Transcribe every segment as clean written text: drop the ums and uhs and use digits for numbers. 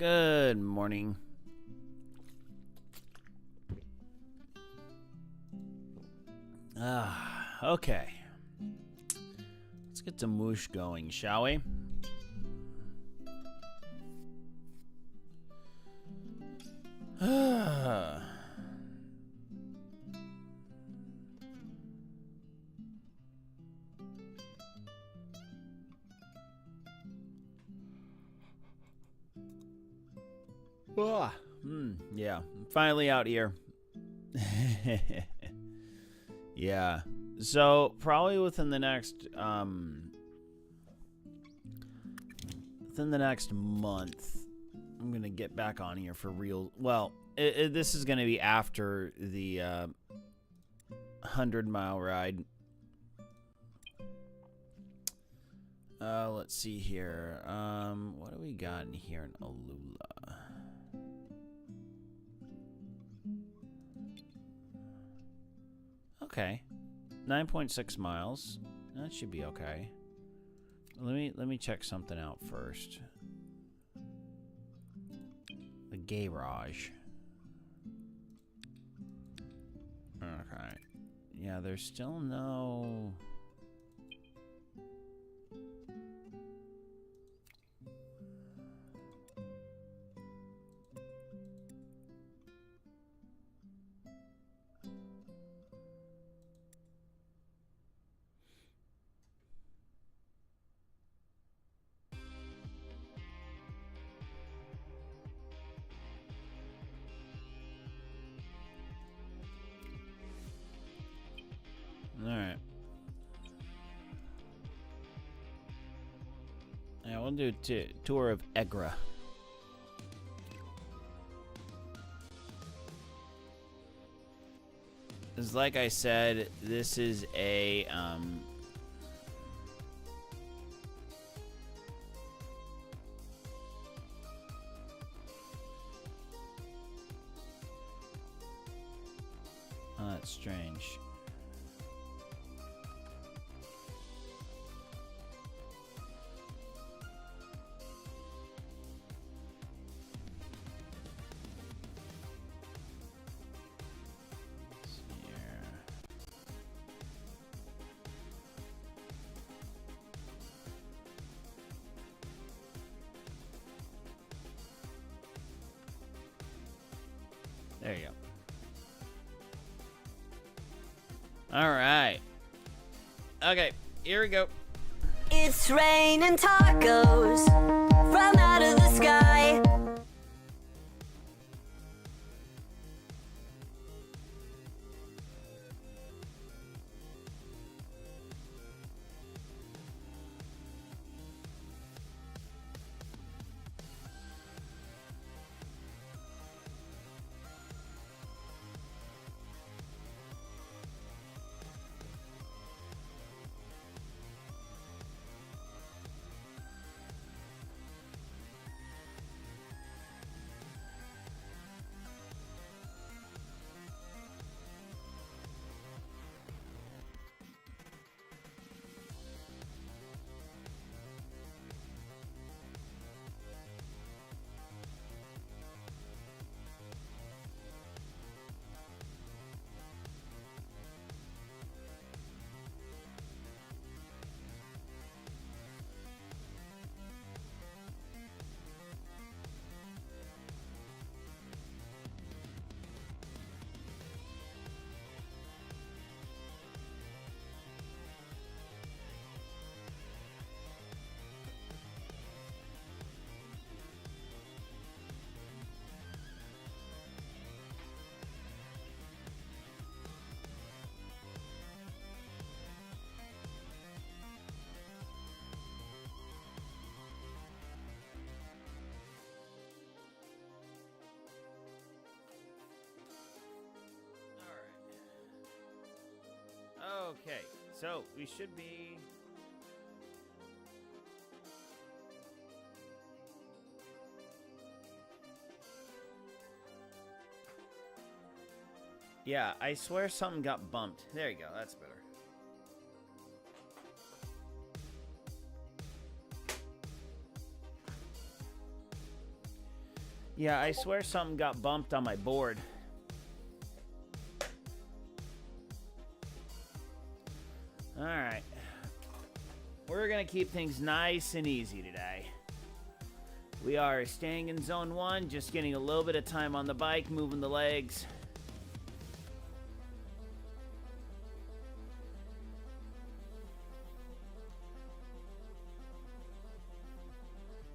Good morning. Okay. Let's get some whoosh going, shall we? Yeah, I'm finally out here. Yeah, so probably within the next month, I'm gonna get back on here for real. Well, this is gonna be after the 100-mile ride. Let's see here. What do we got in here in Alula? Okay, 9.6 miles. That should be okay. Let me check something out first. The garage. Okay. Yeah, there's still no. Alright. Yeah, we'll do a tour of Egra. Because like I said, this is a, oh, that's strange. There you go. All right. Okay, here we go. It's raining tacos from out of the sky. Okay, so we should be. Yeah, I swear something got bumped. There you go, that's better. Yeah, I swear something got bumped on my board. Alright. We're going to keep things nice and easy today. We are staying in zone 1, just getting a little bit of time on the bike, moving the legs.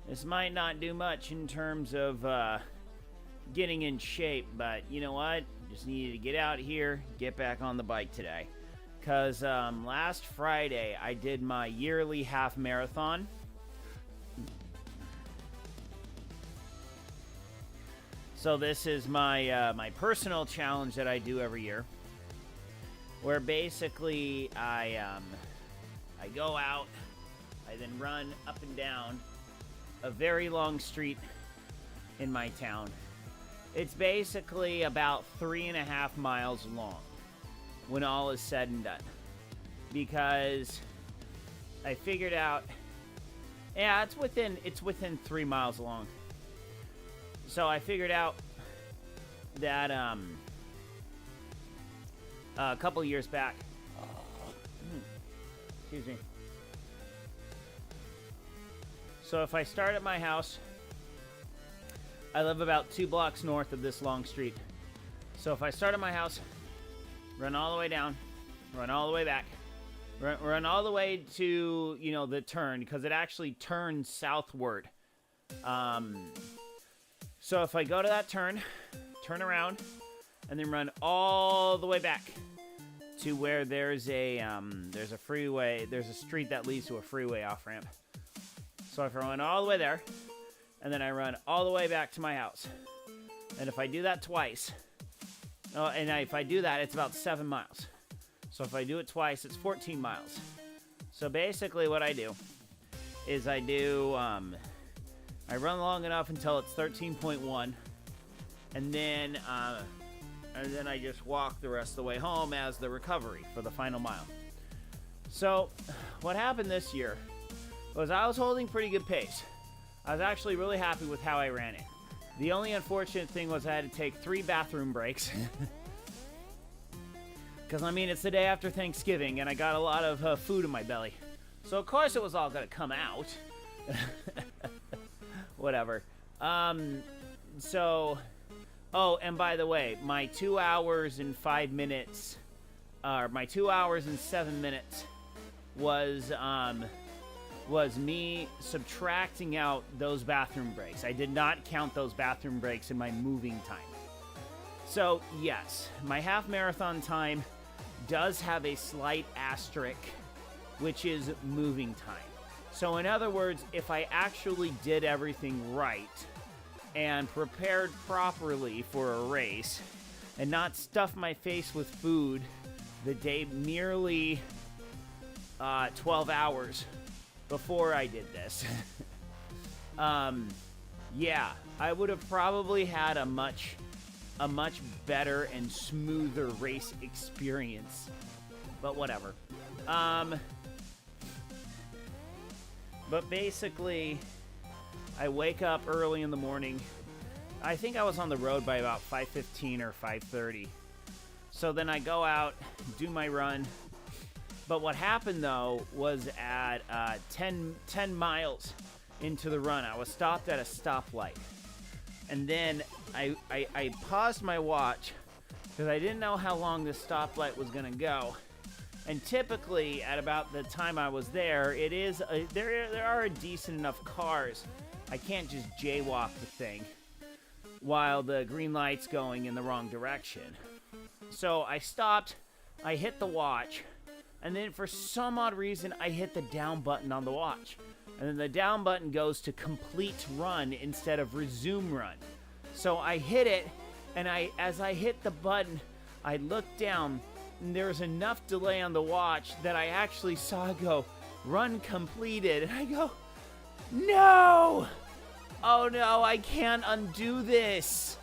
This might not do much in terms of getting in shape, but you know what? Just needed to get out here, get back on the bike today. Because last Friday, I did my yearly half marathon. So this is my my personal challenge that I do every year, where basically I go out, I then run up and down a very long street in my town. It's basically about 3.5 miles long when all is said and done, because I figured out, yeah, it's within 3 miles long. So I figured out that a couple years back, excuse me. So if I start at my house, I live about 2 blocks north of this long street. So if I start at my house, run all the way down, run all the way back, run all the way to, you know, the turn, because it actually turns southward. So if I go to that turn around, and then run all the way back to where there's a freeway, there's a street that leads to a freeway off-ramp. So if I run all the way there, and then I run all the way back to my house, and if I do that twice, if I do that, it's about 7 miles. So if I do it twice, it's 14 miles. So basically what I do is I run long enough until it's 13.1, and then I just walk the rest of the way home as the recovery for the final mile. So what happened this year was I was holding pretty good pace. I was actually really happy with how I ran it. The only unfortunate thing was I had to take 3 bathroom breaks. Because, I mean, it's the day after Thanksgiving, and I got a lot of food in my belly. So, of course, it was all going to come out. Whatever. Oh, and by the way, my 2 hours and 5 minutes, my 2 hours and 7 minutes was me subtracting out those bathroom breaks. I did not count those bathroom breaks in my moving time. So, yes, my half marathon time does have a slight asterisk, which is moving time. So, in other words, if I actually did everything right and prepared properly for a race and not stuffed my face with food the day nearly 12 hours before I did this, yeah, I would have probably had a much better and smoother race experience. But whatever. But basically, I wake up early in the morning. I think I was on the road by about 5:15 or 5:30. So then I go out, do my run. But what happened, though, was at 10 miles into the run, I was stopped at a stoplight. And then I paused my watch because I didn't know how long this stoplight was going to go. And typically, at about the time I was there, there are decent enough cars. I can't just jaywalk the thing while the green light's going in the wrong direction. So I stopped, I hit the watch, and then for some odd reason, I hit the down button on the watch. And then the down button goes to complete run instead of resume run. So I hit it, and as I hit the button, I looked down, and there was enough delay on the watch that I actually saw it go, run completed. And I go, no! Oh no, I can't undo this.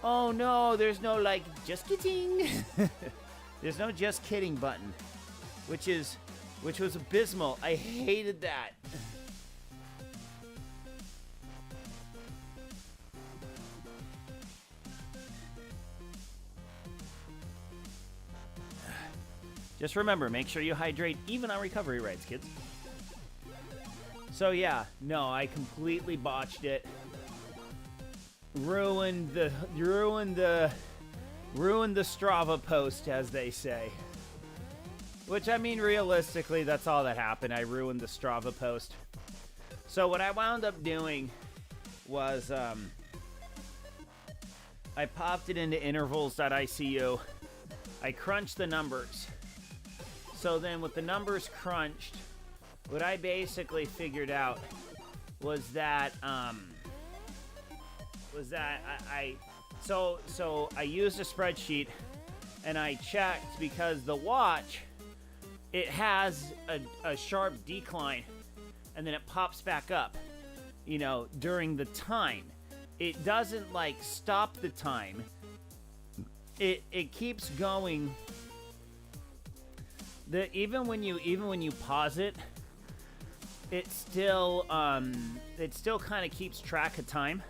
Oh no, there's no like, just kidding. There's no just kidding button, which was abysmal. I hated that. Just remember, make sure you hydrate even on recovery rides, kids. So yeah, no, I completely botched it. Ruined the Strava post, as they say. Which, I mean, realistically, that's all that happened. I ruined the Strava post. So what I wound up doing was I popped it into intervals.icu. I crunched the numbers. So then with the numbers crunched, what I basically figured out was that I used a spreadsheet and I checked because the watch, it has a sharp decline and then it pops back up, you know, during the time. It doesn't like stop the time. It keeps going. Even when you pause it, it still kind of keeps track of time.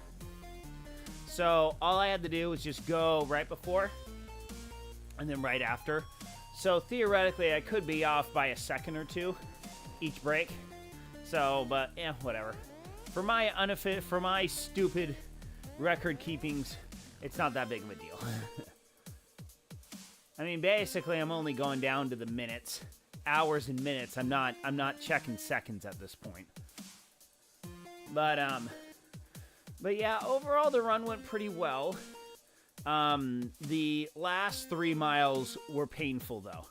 So all I had to do was just go right before and then right after. So theoretically, I could be off by a second or two each break. So, but yeah, whatever. For my stupid record keepings, it's not that big of a deal. I mean, basically, I'm only going down to the minutes, hours and minutes. I'm not checking seconds at this point. But yeah, overall the run went pretty well. The last 3 miles were painful though.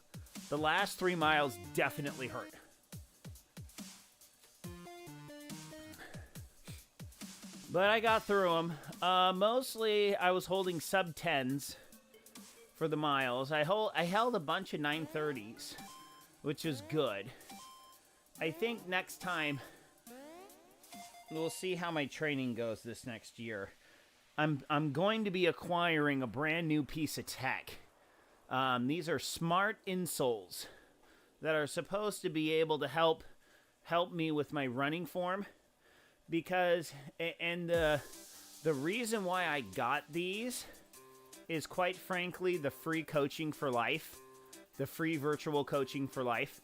The last 3 miles definitely hurt. But I got through them. Mostly I was holding sub 10s for the miles. I held a bunch of 930s, which is good. I think next time we'll see how my training goes this next year. I'm going to be acquiring a brand new piece of tech. These are smart insoles that are supposed to be able to help me with my running form. Because, and the reason why I got these is quite frankly the free coaching for life, the free virtual coaching for life.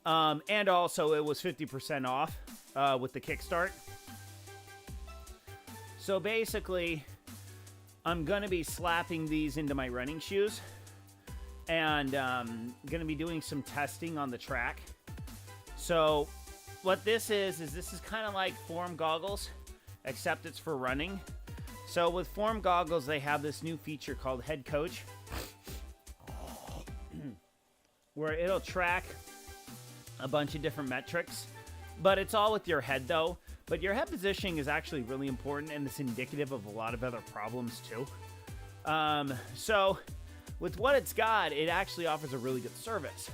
And also it was 50% off with the Kickstart. So basically, I'm going to be slapping these into my running shoes and going to be doing some testing on the track. So what this is this is kind of like Form goggles, except it's for running. So with Form goggles, they have this new feature called Head Coach, where it'll track a bunch of different metrics, but it's all with your head though. But your head positioning is actually really important, and it's indicative of a lot of other problems too. So with what it's got, it actually offers a really good service.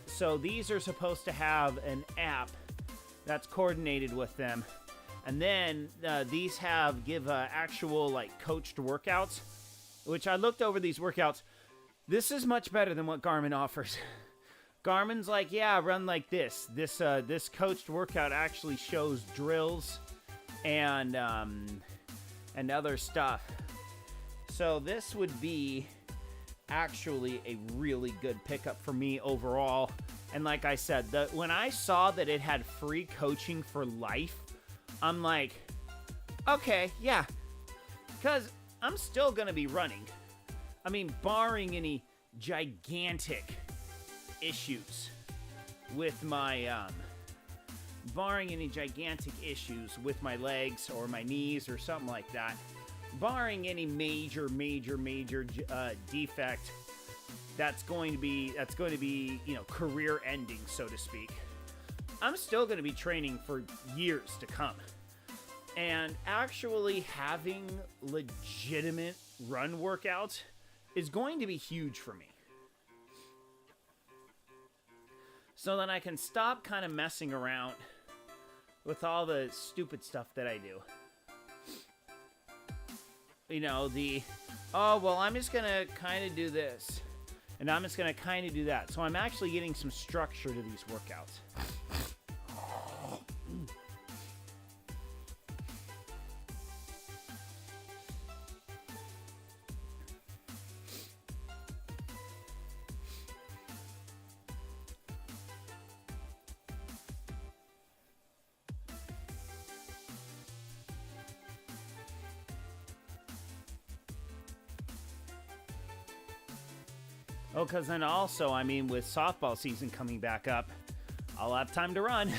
So these are supposed to have an app that's coordinated with them. And then these give actual like coached workouts, which I looked over these workouts. This is much better than what Garmin offers. Garmin's like, yeah, run like this. This coached workout actually shows drills and other stuff. So this would be actually a really good pickup for me overall. And like I said, when I saw that it had free coaching for life, I'm like, okay, yeah, because I'm still going to be running. I mean, barring any gigantic issues with my legs or my knees or something like that, barring any major defect that's going to be career ending, so to speak, I'm still going to be training for years to come. And actually having legitimate run workouts is going to be huge for me. So then I can stop kind of messing around with all the stupid stuff that I do. You know, I'm just going to kind of do this. And I'm just going to kind of do that. So I'm actually getting some structure to these workouts. Oh, because then also, I mean, with softball season coming back up, I'll have time to run.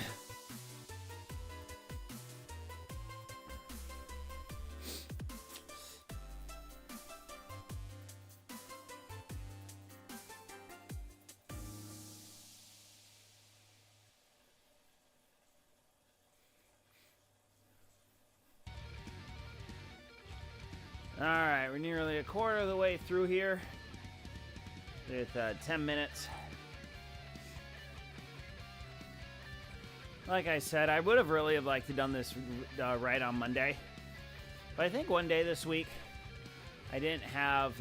Alright, we're nearly a quarter of the way through here with 10 minutes. Like I said, I would have really liked to have done this right on Monday. But I think one day this week, I didn't have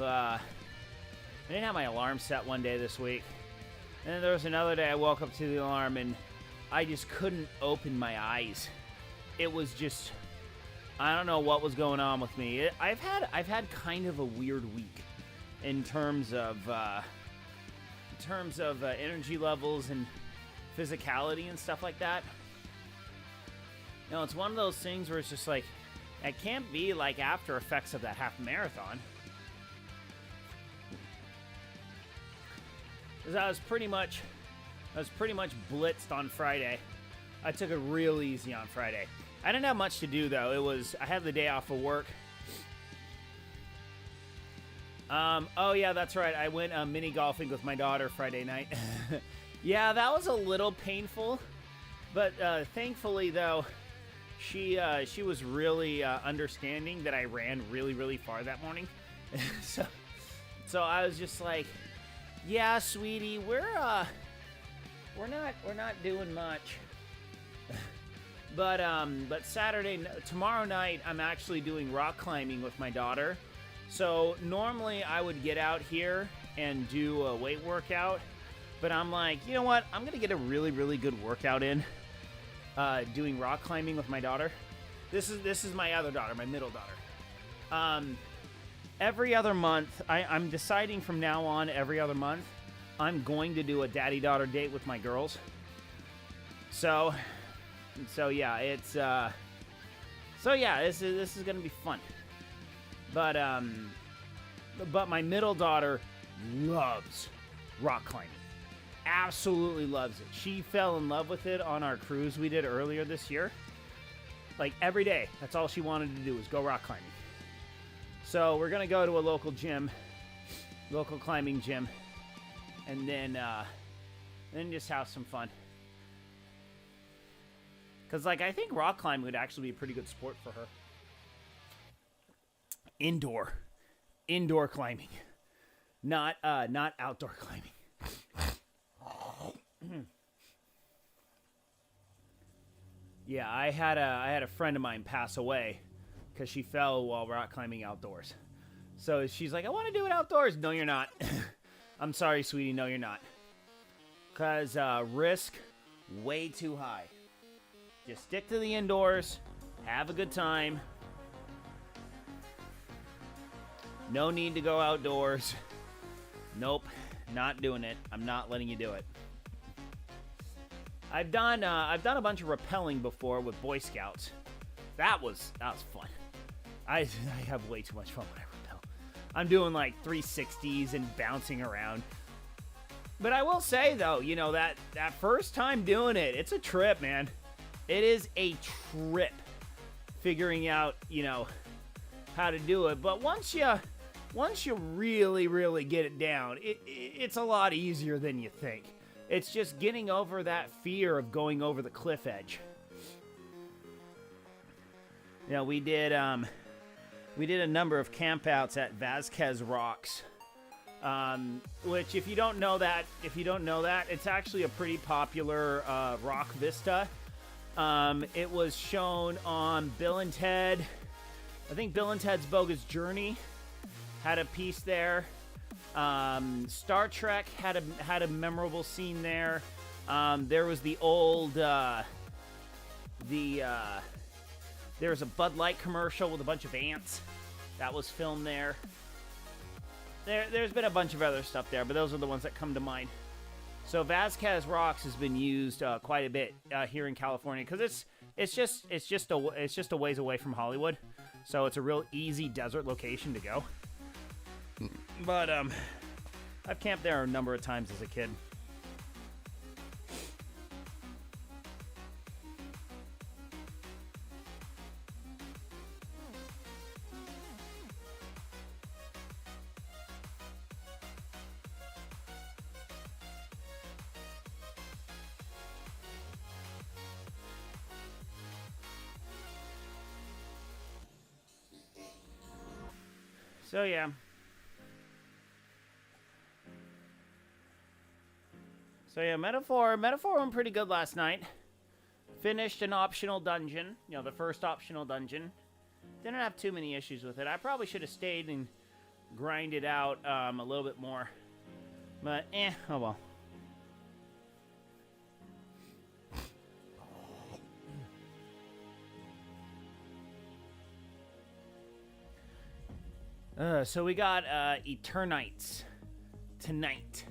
my alarm set one day this week. And then there was another day I woke up to the alarm and I just couldn't open my eyes. It was just, I don't know what was going on with me. I've had kind of a weird week in terms of energy levels and physicality and stuff like that. You know, it's one of those things where it's just like, it can't be like after effects of that half marathon. Because I was pretty much blitzed on Friday. I took it real easy on Friday. I didn't have much to do though. I had the day off of work. Oh yeah, that's right. I went mini golfing with my daughter Friday night. Yeah, that was a little painful, but thankfully though, she was really understanding that I ran really, really far that morning. so I was just like, yeah, sweetie, we're not doing much. But tomorrow night, I'm actually doing rock climbing with my daughter. So normally I would get out here and do a weight workout, but I'm like, you know what? I'm gonna get a really, really good workout in doing rock climbing with my daughter. This is my other daughter, my middle daughter. Every other month, I'm deciding from now on, every other month, I'm going to do a daddy-daughter date with my girls. So yeah, this is gonna be fun. But my middle daughter loves rock climbing. Absolutely loves it. She fell in love with it on our cruise we did earlier this year. Like every day, that's all she wanted to do was go rock climbing. So we're gonna go to a local climbing gym, and then just have some fun. Because, like, I think rock climbing would actually be a pretty good sport for her. Indoor climbing. Not outdoor climbing. Yeah, I had a friend of mine pass away because she fell while rock climbing outdoors. So she's like, I want to do it outdoors. No, you're not. I'm sorry, sweetie. No, you're not. Because risk way too high. Just stick to the indoors, have a good time. No need to go outdoors. Nope, not doing it. I'm not letting you do it. I've done a bunch of rappelling before with Boy Scouts. That was fun. I have way too much fun when I rappel. I'm doing like 360s and bouncing around. But I will say though, you know, that first time doing it, it's a trip, man. It is a trip figuring out, you know, how to do it. But once you really, really get it down, it's a lot easier than you think. It's just getting over that fear of going over the cliff edge. You know, we did a number of campouts at Vasquez Rocks, which if you don't know that, it's actually a pretty popular rock vista. It was shown on Bill and Ted. I think Bill and Ted's Bogus Journey had a piece there. Star Trek had a memorable scene there. There was the old there was a Bud Light commercial with a bunch of ants that was filmed there. There's been a bunch of other stuff there, but those are the ones that come to mind. So Vasquez Rocks has been used quite a bit here in California because it's just a ways away from Hollywood, so it's a real easy desert location to go. But I've camped there a number of times as a kid. So yeah. Metaphor went pretty good last night. Finished an optional dungeon, the first optional dungeon. Didn't have too many issues with it. I probably should have stayed and grinded out a little bit more. But oh well. So we got Eternites tonight,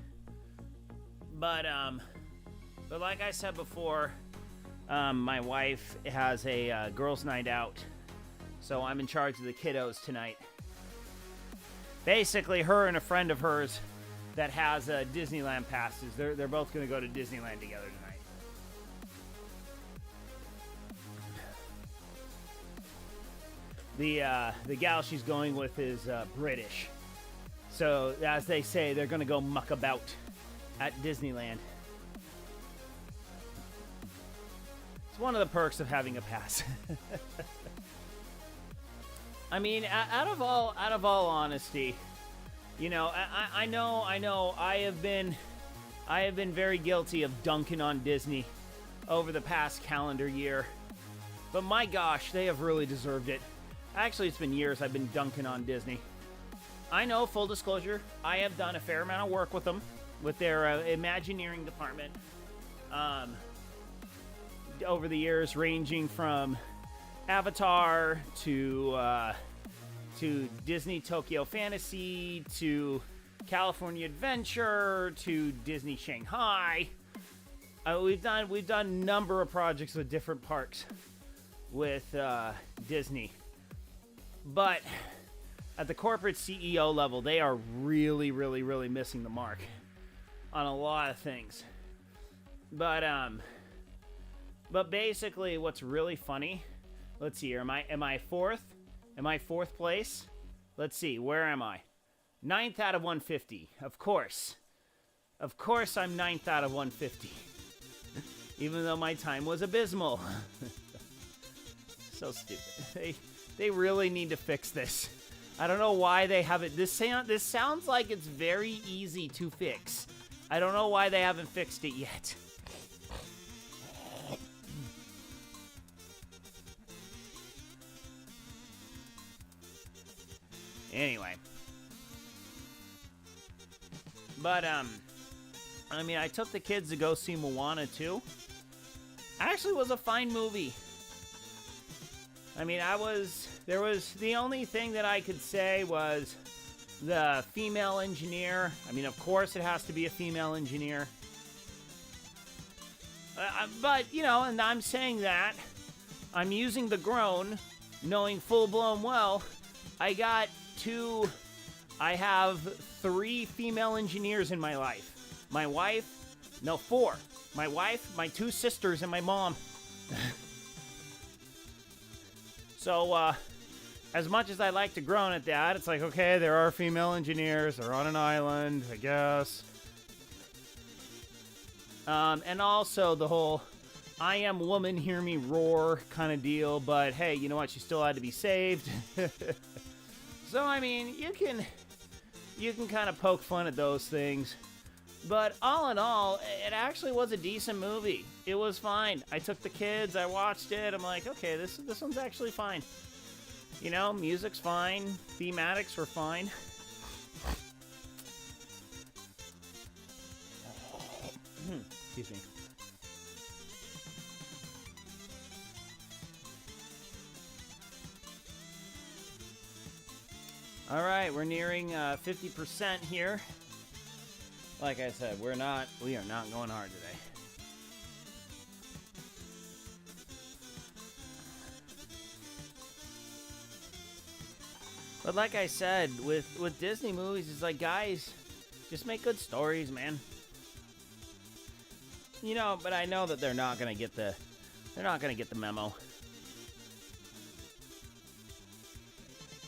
but like I said before, my wife has a girls' night out, so I'm in charge of the kiddos tonight. Basically, her and a friend of hers that has Disneyland passes. They're both going to go to Disneyland together tonight. The gal she's going with is British. So, as they say, they're going to go muck about at Disneyland. It's one of the perks of having a pass. I mean, out of all honesty, I know I have been very guilty of dunking on Disney over the past calendar year. But my gosh, they have really deserved it. Actually, it's been years I've been dunking on Disney. I know, full disclosure, I have done a fair amount of work with them, with their Imagineering department, over the years, ranging from Avatar to Disney Tokyo Fantasy to California Adventure to Disney Shanghai. We've done a number of projects with different parks with Disney. But at the corporate CEO level, they are really, really, really missing the mark on a lot of things. But basically, what's really funny? Let's see here. Am I fourth? Am I fourth place? Let's see. Where am I? 9th out of 150. Of course. Of course, I'm 9th out of 150. Even though my time was abysmal. So stupid. They really need to fix this. I don't know why they haven't. This sounds like it's very easy to fix. I don't know why they haven't fixed it yet. Anyway. But, I mean, I took the kids to go see Moana 2. Actually was a fine movie. I mean, the only thing that I could say was the female engineer. I mean, of course it has to be a female engineer. But, and I'm saying that. I'm using the groan, knowing full-blown well, I have 3 female engineers in my life. My wife, no, 4. My wife, my 2 sisters, and my mom. So, as much as I like to groan at that, it's like, okay, there are female engineers. They're on an island, I guess. And also the whole I am woman, hear me roar kind of deal. But hey, you know what? She still had to be saved. So, I mean, you can kind of poke fun at those things. But all in all, it actually was a decent movie. It was fine. I took the kids, I watched it, I'm like, okay, this one's actually fine. Music's fine, thematics were fine. Excuse me. All right, we're nearing 50% here. Like I said, we are not going hard today. But like I said, with Disney movies, it's like, guys, Just make good stories, man. You know, but I know that they're not gonna get the memo.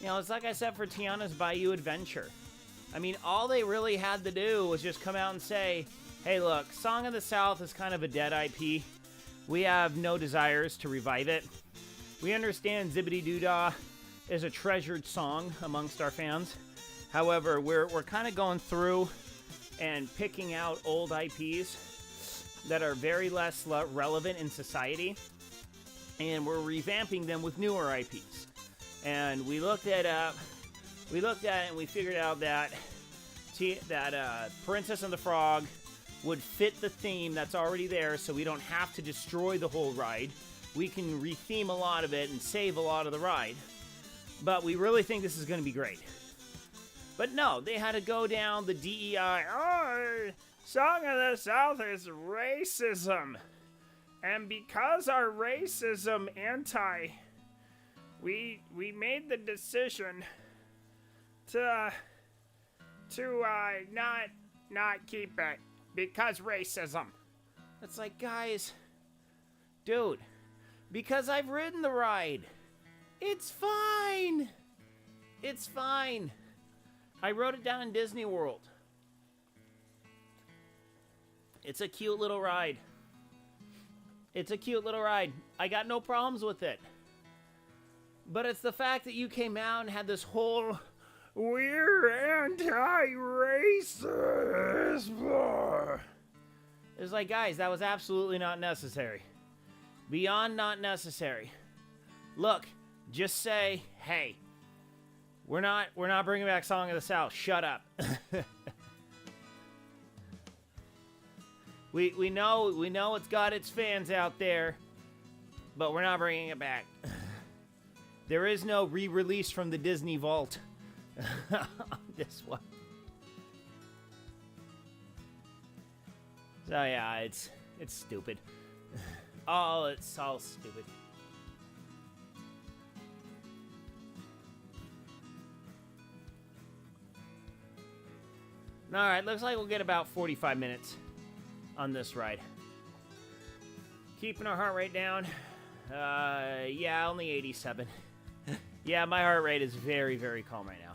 You know, it's like I said for Tiana's Bayou Adventure. I mean, all they really had to do was just come out and say, hey, look, Song of the South is kind of a dead IP. We have no desires to revive it. We understand Zibbity Doodah is a treasured song amongst our fans. However, we're kind of going through and picking out old IPs that are very less relevant in society, and we're revamping them with newer IPs. And we looked at it and we figured out that Princess and the Frog would fit the theme that's already there, so we don't have to destroy the whole ride. We can retheme a lot of it and save a lot of the ride. But we really think this is going to be great. But no, they had to go down the DEI. Oh, Song of the South is racism. And because our racism we made the decision to not keep it because racism. It's like, guys, dude, because I've ridden the ride. It's fine. It's fine. I rode it down in Disney World. It's a cute little ride. It's a cute little ride. I got no problems with it. But it's the fact that you came out and had this whole, we're anti-racist. It's like, guys, that was absolutely not necessary. Beyond not necessary. Look, just say, hey, we're not bringing back Song of the South. Shut up. We know it's got its fans out there, but we're not bringing it back. There is no re-release from the Disney Vault on this one. So yeah, it's stupid. Oh, it's all stupid. Alright, looks like we'll get about 45 minutes on this ride. Keeping our heart rate down. Yeah, only 87. Yeah, my heart rate is very, very calm right now.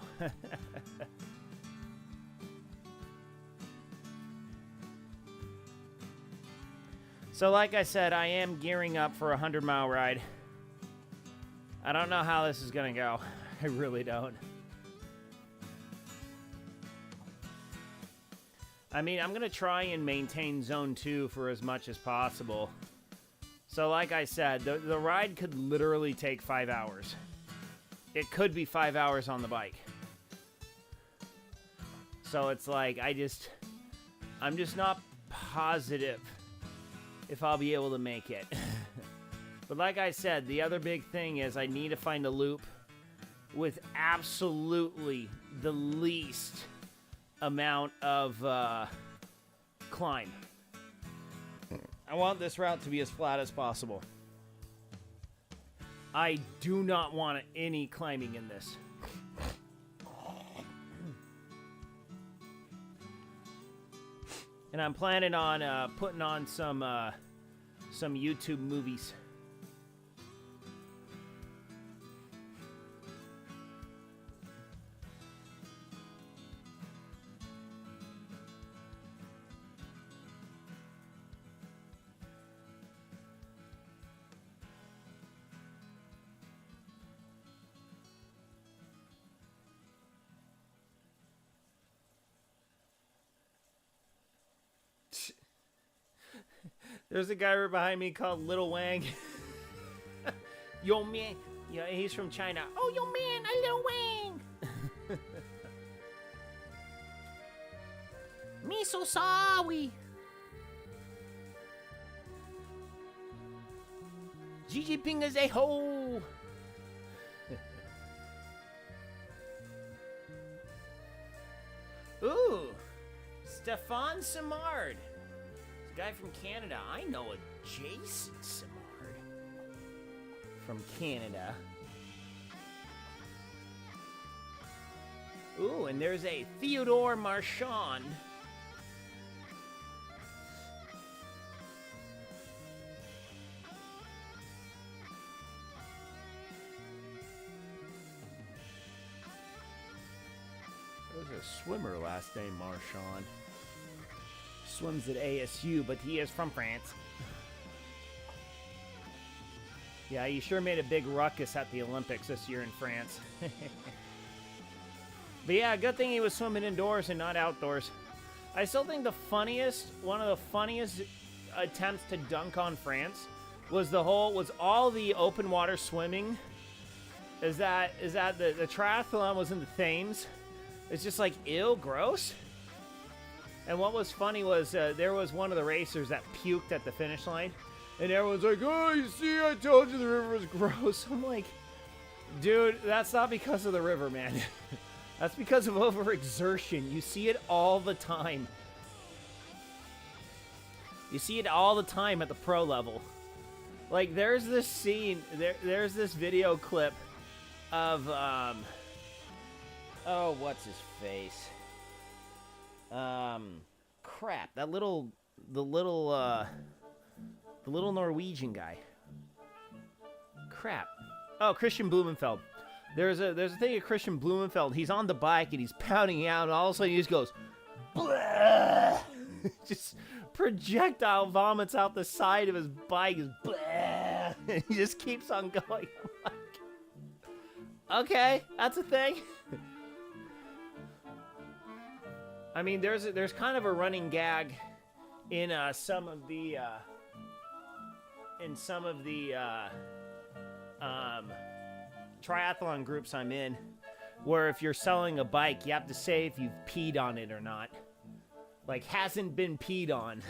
So like I said, I am gearing up for a 100-mile ride. I don't know how this is going to go. I really don't. I mean, I'm going to try and maintain Zone 2 for as much as possible. So like I said, the ride could literally take 5 hours. It could be 5 hours on the bike. So it's like, I'm just not positive if I'll be able to make it. But like I said, the other big thing is I need to find a loop with absolutely the least amount of climb. I want this route to be as flat as possible. I do not want any climbing in this. And I'm planning on putting on some YouTube movies. There's a guy right behind me called Little Wang. Yo, man. Yeah, he's from China. Oh, yo, man, a Little Wang. Me so sorry. Xi Jinping is a hoe. Ooh, Stefan Simard. Guy from Canada. I know a Jason Simard from Canada. Ooh, and there's a Theodore Marchand. There was a swimmer last name Marchand. Swims at ASU, but he is from France. Yeah, he sure made a big ruckus at the Olympics this year in France. But yeah, good thing he was swimming indoors and not outdoors. I still think one of the funniest attempts to dunk on France was all the open water swimming. Is that the triathlon was in the Thames. It's just like, ew, gross. And what was funny was there was one of the racers that puked at the finish line. And everyone's like, oh, you see, I told you the river was gross. I'm like, dude, that's not because of the river, man. That's because of overexertion. You see it all the time. You see it all the time at the pro level. Like, there's this scene, there's this video clip of, oh, what's his face? Crap, the little Norwegian guy. Crap. Oh, Christian Blumenfeld. There's a thing of Christian Blumenfeld. He's on the bike and he's pounding out, and all of a sudden he just goes, blah! Just projectile vomits out the side of his bike. Blah! And he just keeps on going. I'm like, okay, that's a thing. I mean, there's kind of a running gag in some of the triathlon groups I'm in, where if you're selling a bike, you have to say if you've peed on it or not. Like, hasn't been peed on.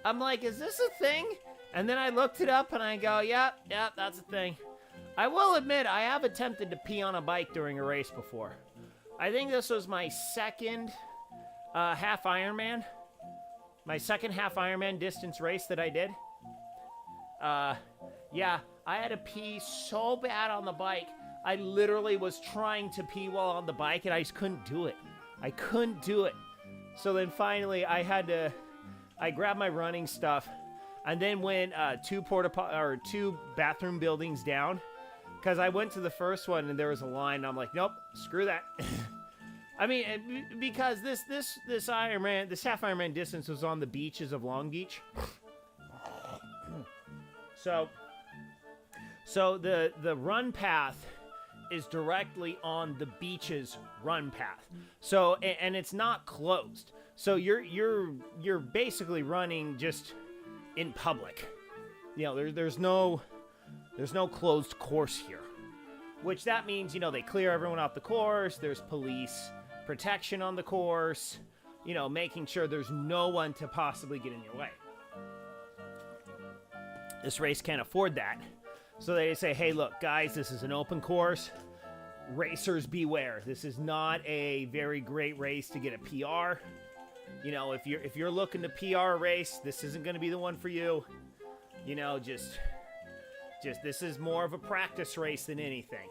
I'm like, is this a thing? And then I looked it up and I go, yep, that's a thing. I will admit, I have attempted to pee on a bike during a race before. I think this was my second half Ironman. My second half Ironman distance race that I did. Yeah, I had to pee so bad on the bike. I literally was trying to pee while on the bike, and I just couldn't do it. I couldn't do it. So then finally, I grabbed my running stuff, and then went two bathroom buildings down, because I went to the first one and there was a line. And I'm like, nope, screw that. I mean, because this half Ironman distance was on the beaches of Long Beach. So the run path is directly on the beach's run path. So, and it's not closed. So you're basically running just in public. You know, there's no closed course here. Which that means, you know, they clear everyone off the course. There's police protection on the course. You know, making sure there's no one to possibly get in your way. This race can't afford that. So they say, hey, look, guys, this is an open course. Racers beware. This is not a very great race to get a PR. You know, if you're looking to PR a race, this isn't going to be the one for you. You know, just this is more of a practice race than anything.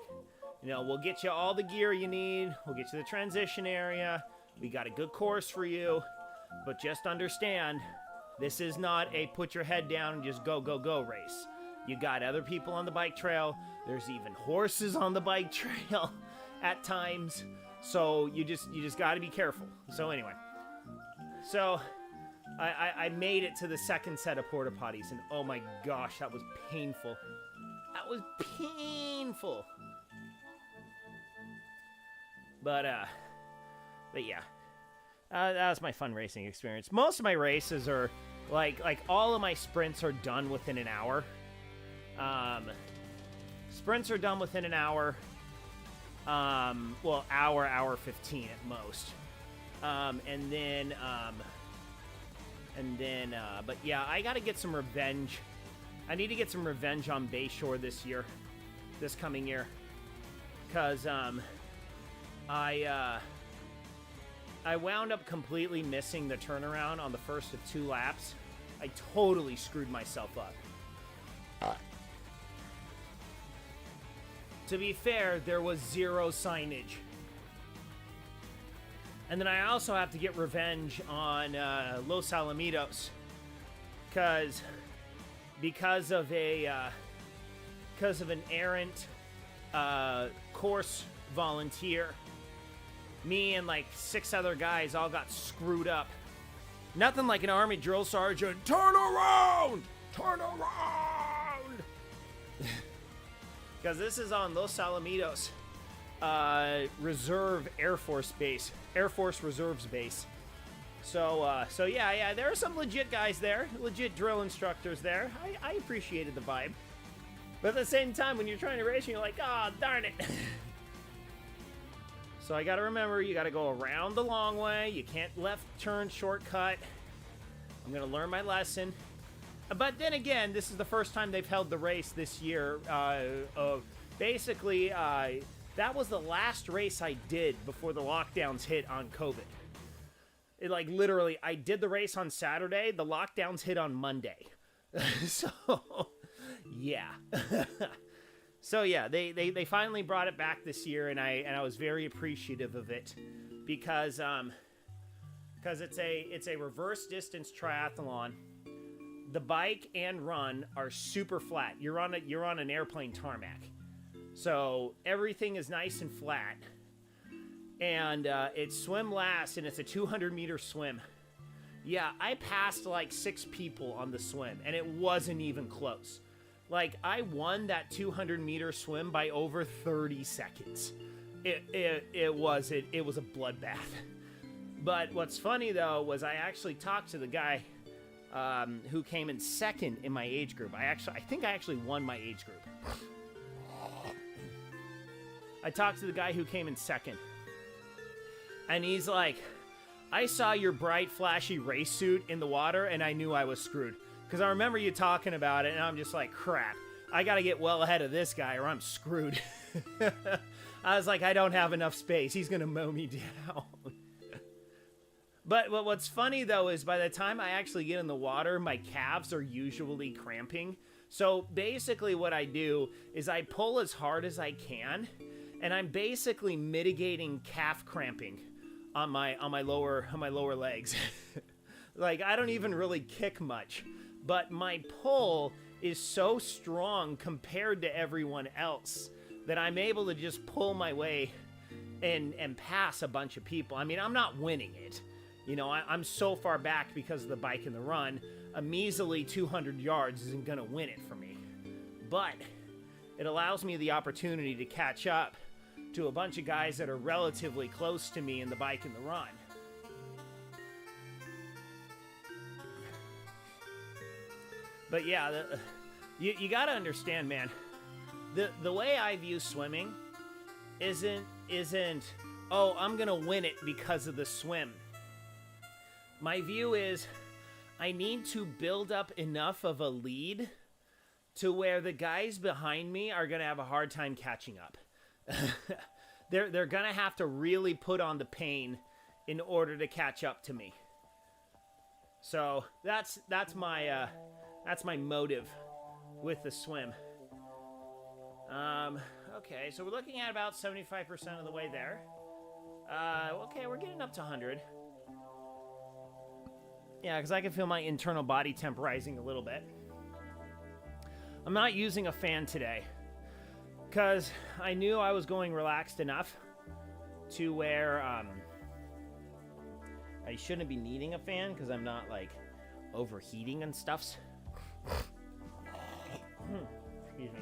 You know, we'll get you all the gear you need. We'll get you the transition area. We got a good course for you. But just understand, this is not a put your head down and just go, go, go race. You got other people on the bike trail. There's even horses on the bike trail at times. So you just got to be careful. So anyway. So I made it to the second set of porta potties, and oh my gosh, that was painful. That was painful. But yeah, that was my fun racing experience. Most of my races are like all of my sprints are done within an hour. Sprints are done within an hour. Well, hour 15 at most. But yeah, I gotta get some revenge. I need to get some revenge on Bayshore this coming year. Cause, I wound up completely missing the turnaround on the first of 2 laps. I totally screwed myself up. To be fair, there was 0 signage And then I also have to get revenge on Los Alamitos because of an errant course volunteer. Me and like 6 other guys all got screwed up. Nothing like an army drill sergeant. Turn around! Turn around! Because this is on Los Alamitos Reserve Air Force Base. Air Force Reserves Base. So yeah, there are some legit guys there. Legit drill instructors there. I appreciated the vibe. But at the same time, when you're trying to race, you're like, oh, darn it. So I gotta remember, you gotta go around the long way. You can't left turn shortcut. I'm gonna learn my lesson. But then again, this is the first time they've held the race this year. Basically, that was the last race I did before the lockdowns hit on COVID. It, like, literally, I did the race on Saturday. The lockdowns hit on Monday. So, yeah. So yeah, they finally brought it back this year, and I was very appreciative of it because it's a reverse distance triathlon. The bike and run are super flat. You're on an airplane tarmac, so everything is nice and flat. And it's swim last, and it's a 200-meter swim. Yeah, I passed like 6 people on the swim, and it wasn't even close. Like, I won that 200-meter swim by over 30 seconds. It was a bloodbath. But what's funny, though, was I actually talked to the guy who came in second in my age group. I think I actually won my age group. I talked to the guy who came in second. And he's like, I saw your bright, flashy race suit in the water, and I knew I was screwed. Because I remember you talking about it, and I'm just like, crap. I got to get well ahead of this guy, or I'm screwed. I was like, I don't have enough space. He's going to mow me down. But what's funny, though, is by the time I actually get in the water, my calves are usually cramping. So basically what I do is I pull as hard as I can, and I'm basically mitigating calf cramping on my lower legs. Like, I don't even really kick much, but my pull is so strong compared to everyone else that I'm able to just pull my way and pass a bunch of people. I mean, I'm not winning it. You know, I'm so far back because of the bike and the run. A measly 200 yards isn't going to win it for me. But it allows me the opportunity to catch up to a bunch of guys that are relatively close to me in the bike and the run. But yeah, you got to understand, man. The way I view swimming isn't oh, I'm going to win it because of the swim. My view is I need to build up enough of a lead to where the guys behind me are going to have a hard time catching up. They're going to have to really put on the pain in order to catch up to me. So that's my motive with the swim. Okay, so we're looking at about 75% of the way there. Okay, we're getting up to 100. Yeah, because I can feel my internal body temp rising a little bit. I'm not using a fan today because I knew I was going relaxed enough to where I shouldn't be needing a fan because I'm not, like, overheating and stuff. Excuse me.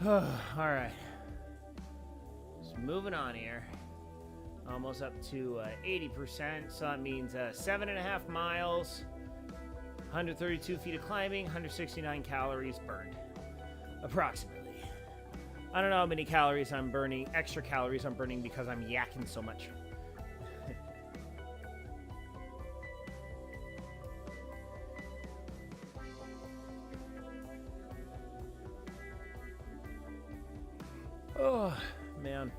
Alright. Just moving on here. Almost up to 80%, so that means 7.5 miles, 132 feet of climbing, 169 calories burned. Approximately. I don't know how many calories I'm burning, extra calories I'm burning because I'm yakking so much. Oh, man.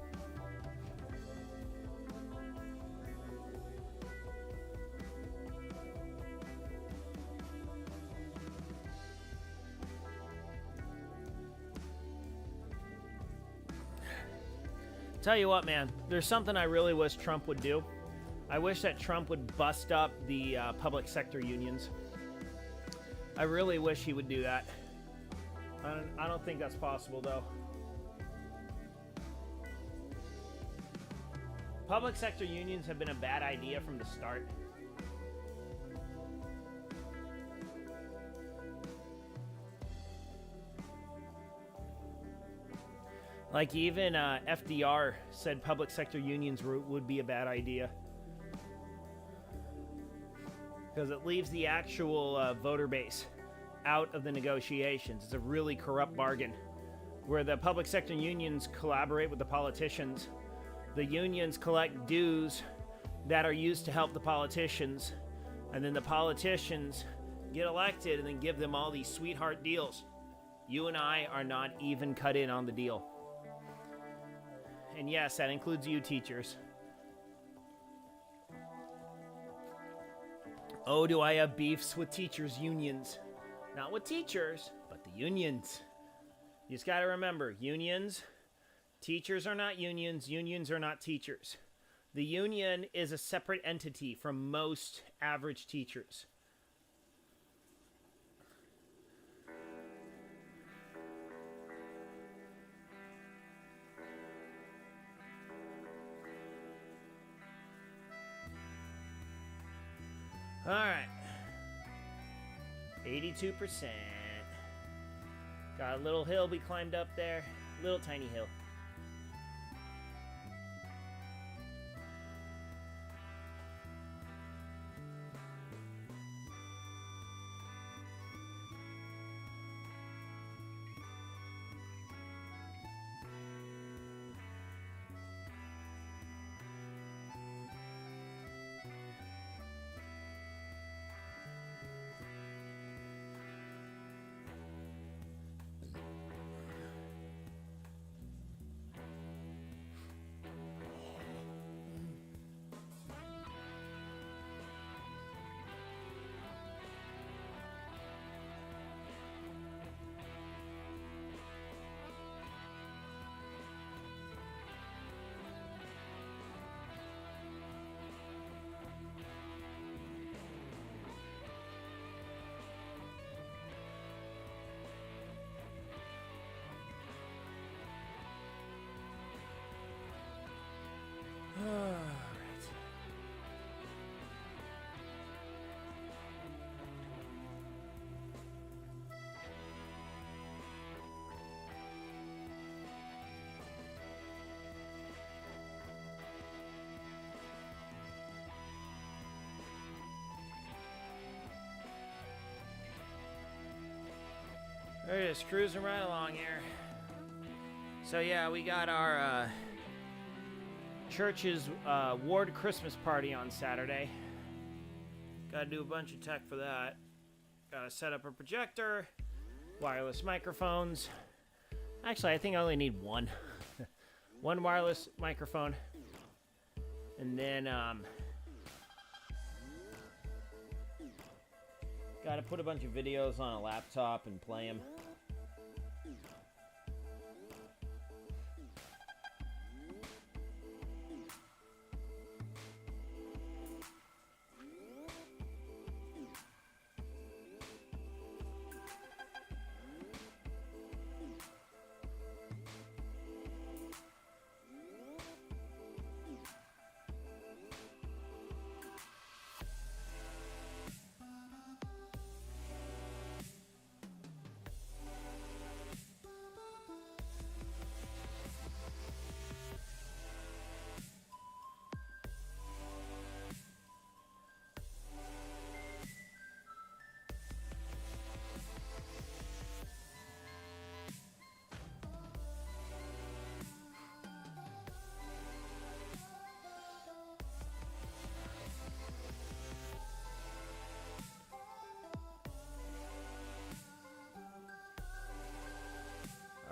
Tell you what, man, there's something I really wish Trump would do. I wish that Trump would bust up the public sector unions. I really wish he would do that. I don't think that's possible, though. Public sector unions have been a bad idea from the start. Like even FDR said public sector unions would be a bad idea. Because it leaves the actual voter base out of the negotiations. It's a really corrupt bargain. Where the public sector unions collaborate with the politicians. The unions collect dues that are used to help the politicians. And then the politicians get elected and then give them all these sweetheart deals. You and I are not even cut in on the deal. And yes, that includes you, teachers. Oh, do I have beefs with teachers' unions? Not with teachers, but the unions. You just gotta remember, unions, teachers are not unions, unions are not teachers. The union is a separate entity from most average teachers. All right, 82%. Got a little hill we climbed up there, little tiny hill. We're just cruising right along here. So yeah, we got our church's ward Christmas party on Saturday. Gotta do a bunch of tech for that. Gotta set up a projector, wireless microphones. Actually, I think I only need one. One wireless microphone. And then, gotta put a bunch of videos on a laptop and play them.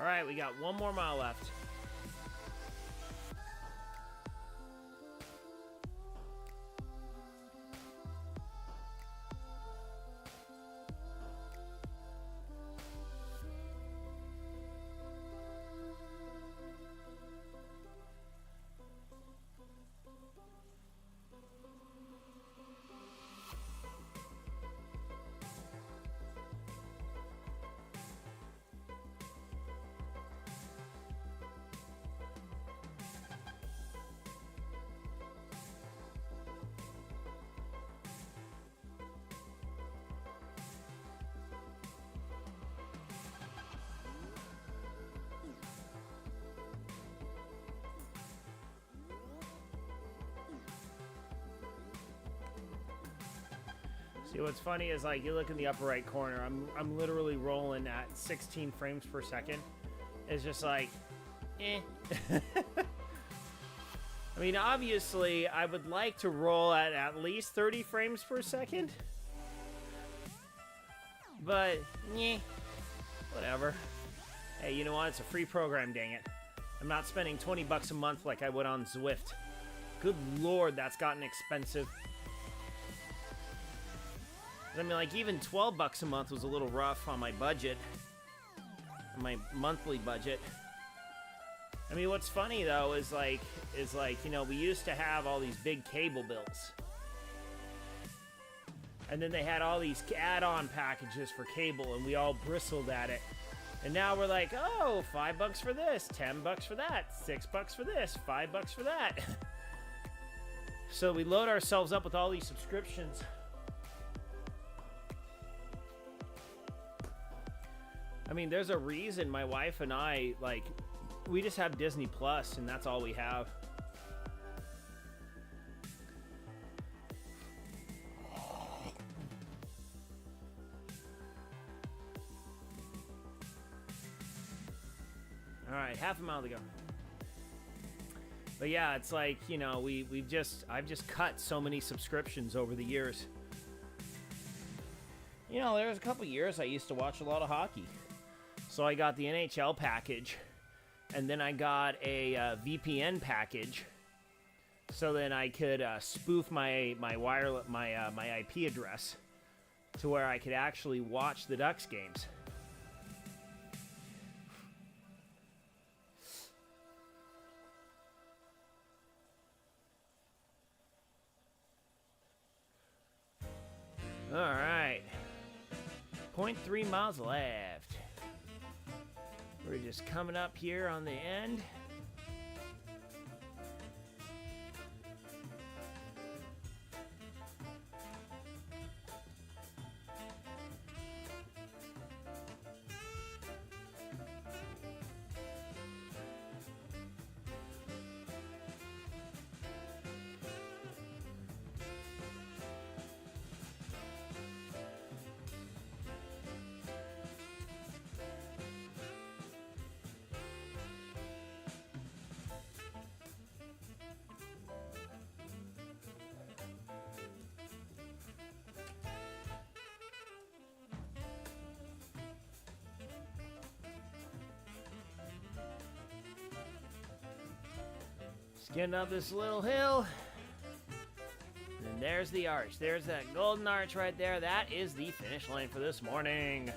All right, we got 1 more mile left. See, what's funny is, like, you look in the upper right corner, I'm literally rolling at 16 frames per second. It's just like, eh. I mean, obviously, I would like to roll at least 30 frames per second. But, eh, whatever. Hey, you know what? It's a free program, dang it. I'm not spending 20 bucks a month like I would on Zwift. Good lord, that's gotten expensive. I mean, like, even 12 bucks a month was a little rough on my budget. My monthly budget. I mean, what's funny, though, is like, you know, we used to have all these big cable bills. And then they had all these add-on packages for cable, and we all bristled at it. And now we're like, oh, $5 for this, 10 bucks for that, $6 for this, $5 for that. So we load ourselves up with all these subscriptions. I mean, there's a reason my wife and I, like, we just have Disney Plus, and that's all we have. All right, half a mile to go. But yeah, it's like, you know, I've just cut so many subscriptions over the years. You know, there was a couple years I used to watch a lot of hockey. So I got the NHL package, and then I got a VPN package, so then I could spoof my IP address to where I could actually watch the Ducks games. All right, 0.3 miles left. We're just coming up here on the end. Getting up this little hill. And there's the arch. There's that golden arch right there. That is the finish line for this morning.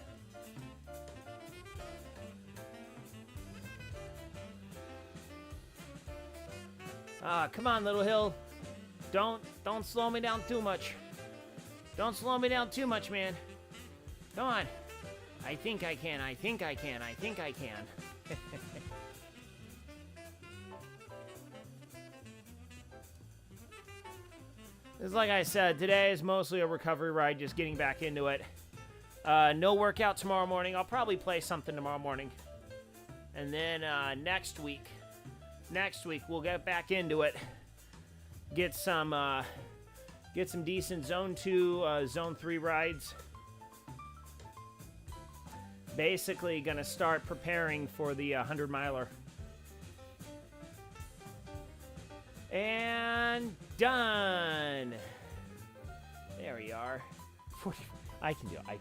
Come on, little hill. Don't slow me down too much. Don't slow me down too much, man. Come on. I think I can. I think I can. I think I can. It's like I said, today is mostly a recovery ride, just getting back into it. No workout tomorrow morning. I'll probably play something tomorrow morning. And then next week we'll get back into it. Get some decent Zone 2, Zone 3 rides. Basically gonna start preparing for the 100-miler. And done. There we are. I can go fast.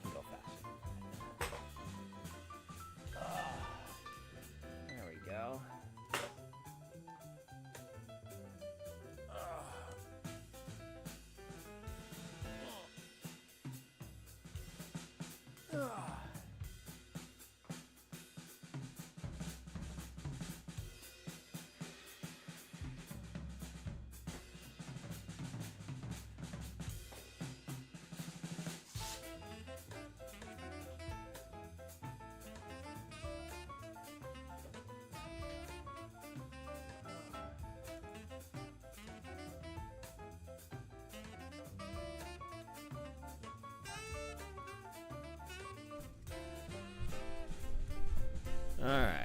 All right.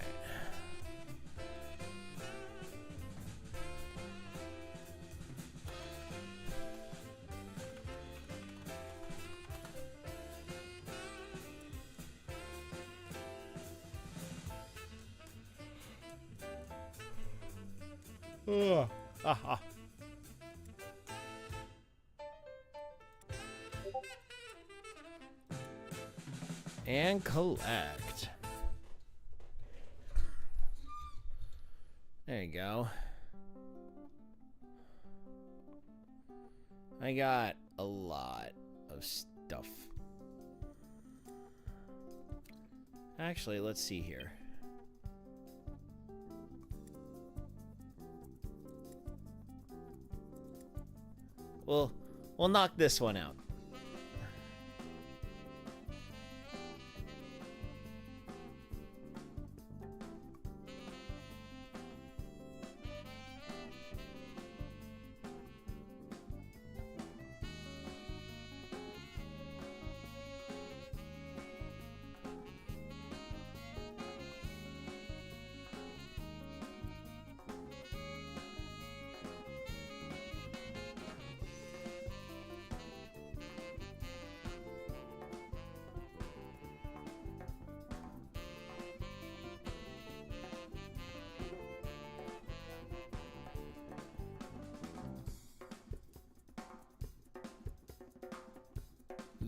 And collect. There you go. I got a lot of stuff. Actually, let's see here. We'll knock this one out.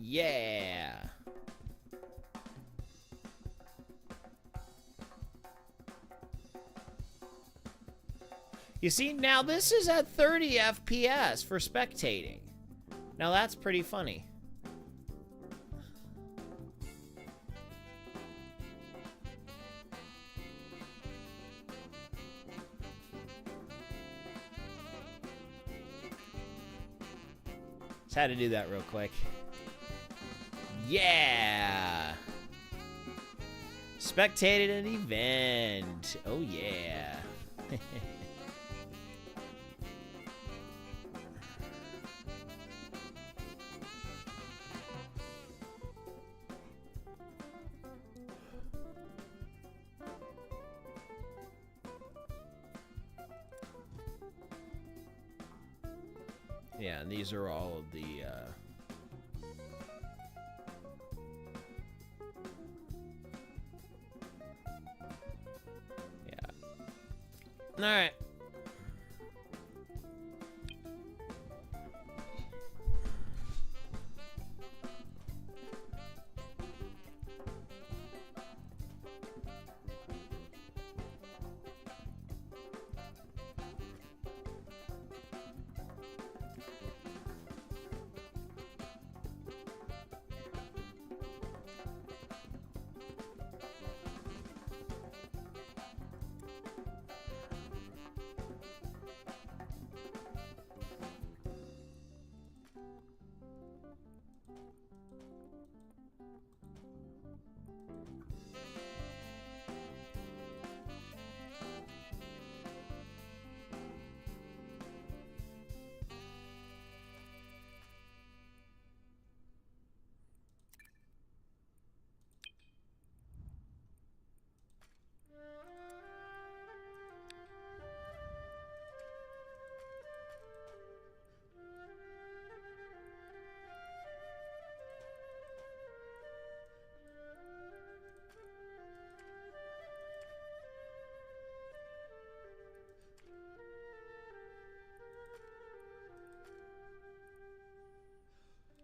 Yeah. You see, now this is at 30 FPS for spectating. Now that's pretty funny. Just had to do that real quick. Yeah! Spectated an event. Oh, yeah. Yeah, and these are all of the, all right.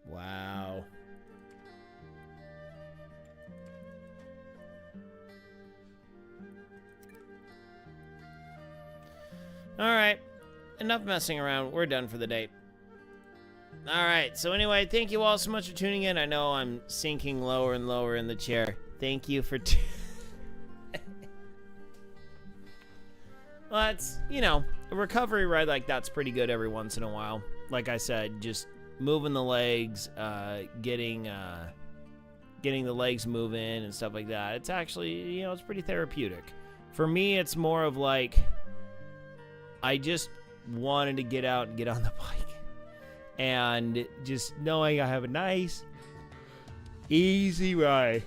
Wow. All right. Enough messing around. We're done for the day. All right. So anyway, thank you all so much for tuning in. I know I'm sinking lower and lower in the chair. Thank you for well, it's, you know, a recovery ride like that's pretty good every once in a while. Like I said, just moving the legs, getting the legs moving and stuff like that. It's actually, you know, it's pretty therapeutic. For me, it's more of like, I just wanted to get out and get on the bike. And just knowing I have a nice, easy ride.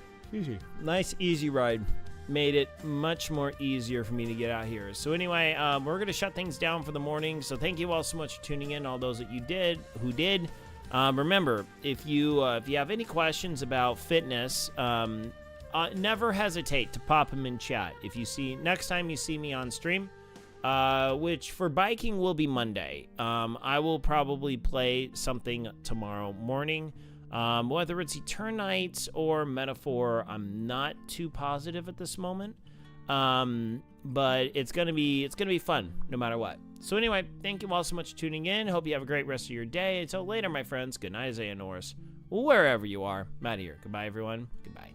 Nice, easy ride made it much more easier for me to get out here. So anyway, we're going to shut things down for the morning. So thank you all so much for tuning in, all those that who did. Remember, if you have any questions about fitness, never hesitate to pop them in chat. If you see, next time you see me on stream, which for biking will be Monday, I will probably play something tomorrow morning. Whether it's Eternites or Metaphor, I'm not too positive at this moment. But it's gonna be fun no matter what. So anyway, thank you all so much for tuning in. Hope you have a great rest of your day. Until later, my friends. Good night, Isaiah Norris. Wherever you are, I'm out of here. Goodbye, everyone. Goodbye.